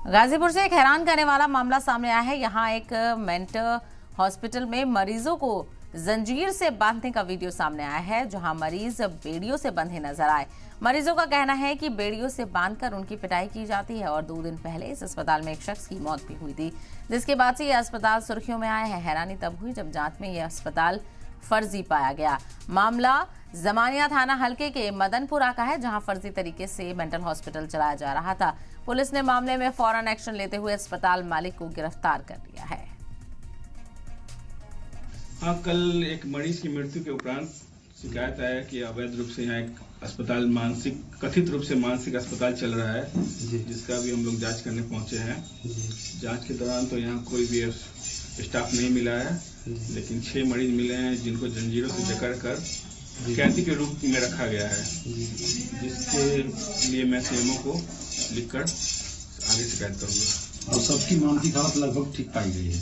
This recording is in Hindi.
गाजीपुर से एक हैरान करने वाला मामला सामने आया है। यहाँ एक मेंटल हॉस्पिटल में मरीजों को जंजीर से बांधने का वीडियो सामने आया है, जहां मरीज बेड़ियों से बंधे नजर आए। मरीजों का कहना है कि बेड़ियों से बांधकर उनकी पिटाई की जाती है और 2 दिन पहले इस अस्पताल में एक शख्स की मौत भी हुई थी, जिसके बाद से यह अस्पताल सुर्खियों में आया है। हैरानी तब हुई जब जांच में यह अस्पताल फर्जी पाया गया। मामला जमानिया थाना हलके के मदनपुरा का है, जहां फर्जी तरीके से मेंटल हॉस्पिटल चलाया जा रहा था। पुलिस ने मामले में फौरन एक्शन लेते हुए अस्पताल मालिक को गिरफ्तार कर लिया है। हाँ, कल एक मरीज की मृत्यु के उपरांत शिकायत आया कि अवैध रूप से यहाँ एक अस्पताल कथित रूप से मानसिक अस्पताल चल रहा है, जिसका भी हम लोग जांच करने पहुंचे हैं। जांच के दौरान तो यहाँ कोई भी स्टाफ नहीं मिला है, लेकिन 6 मरीज मिले हैं जिनको जंजीरों से जकड़ कर कैदी के रूप में रखा गया है, जिसके लिए मैं सीएमओ को लिखकर आगे शिकायत करूंगा। और सबकी मानसिक हालत लगभग ठीक पाई गई है।